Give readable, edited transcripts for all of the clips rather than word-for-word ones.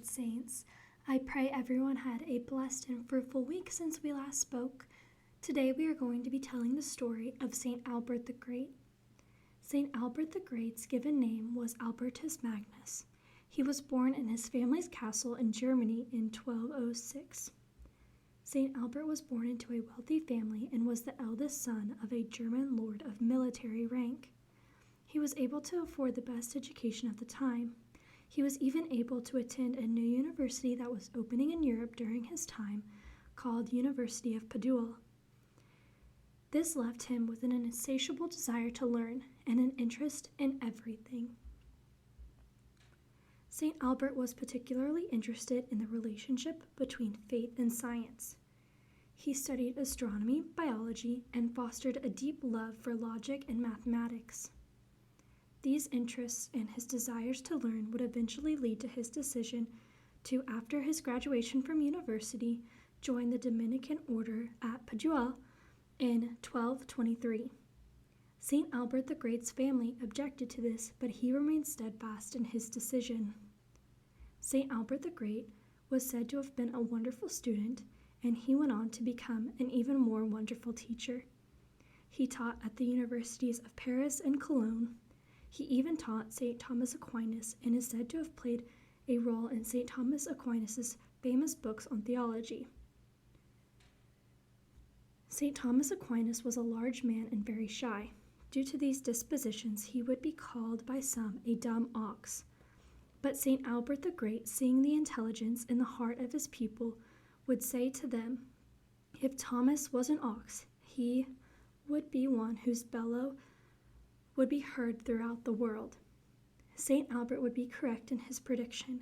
beloved saints. I pray everyone had a blessed and fruitful week since we last spoke. Today we are going to be telling the story of St. Albert the Great. St. Albert the Great's given name was Albertus Magnus. He was born in his family's castle in Germany in 1206. St. Albert was born into a wealthy family and was the eldest son of a German lord of military rank. He was able to afford the best education of the time. He was even able to attend a new university that was opening in Europe during his time, called University of Padua. This left him with an insatiable desire to learn and an interest in everything. St. Albert was particularly interested in the relationship between faith and science. He studied astronomy, biology, and fostered a deep love for logic and mathematics. These interests and his desires to learn would eventually lead to his decision to, after his graduation from university, join the Dominican order at Padua in 1223. St. Albert the Great's family objected to this, but he remained steadfast in his decision. St. Albert the Great was said to have been a wonderful student, and he went on to become an even more wonderful teacher. He taught at the universities of Paris and Cologne. He even taught St. Thomas Aquinas and is said to have played a role in St. Thomas Aquinas' famous books on theology. St. Thomas Aquinas was a large man and very shy. Due to these dispositions, he would be called by some a dumb ox. But St. Albert the Great, seeing the intelligence in the heart of his pupil, would say to them, if Thomas was an ox, he would be one whose bellow would be heard throughout the world. St. Albert would be correct in his prediction.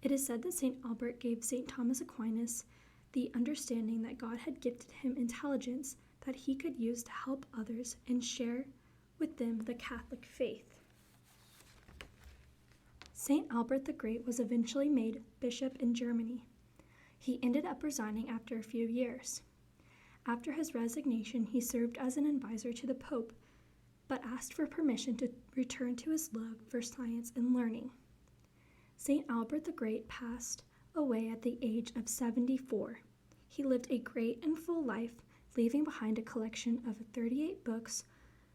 It is said that St. Albert gave St. Thomas Aquinas the understanding that God had gifted him intelligence that he could use to help others and share with them the Catholic faith. St. Albert the Great was eventually made bishop in Germany. He ended up resigning after a few years. After his resignation, he served as an advisor to the Pope, but asked for permission to return to his love for science and learning. St. Albert the Great passed away at the age of 74. He lived a great and full life, leaving behind a collection of 38 books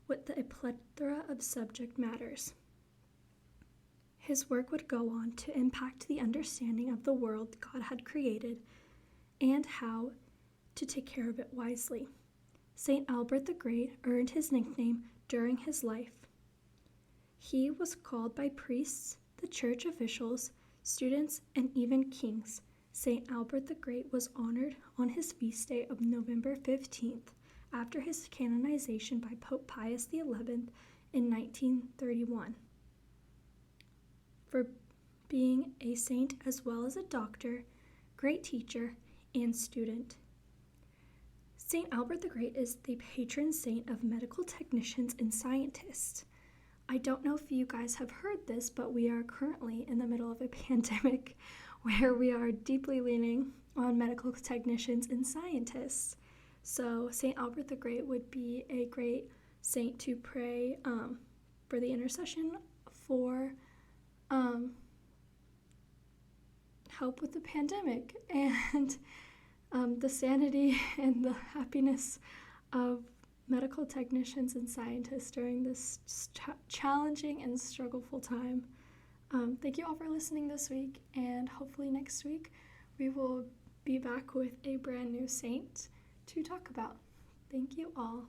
with a plethora of subject matters. His work would go on to impact the understanding of the world God had created and how to take care of it wisely. St. Albert the Great earned his nickname during his life. He was called by priests, the church officials, students, and even kings. St. Albert the Great was honored on his feast day of November 15th after his canonization by Pope Pius XI in 1931 for being a saint as well as a doctor, great teacher, and student. St. Albert the Great is the patron saint of medical technicians and scientists. I don't know if you guys have heard this, but we are currently in the middle of a pandemic where we are deeply leaning on medical technicians and scientists. So St. Albert the Great would be a great saint to pray for the intercession for help with the pandemic and the sanity and the happiness of medical technicians and scientists during this challenging and struggleful time. Thank you all for listening this week, and hopefully next week we will be back with a brand new saint to talk about. Thank you all.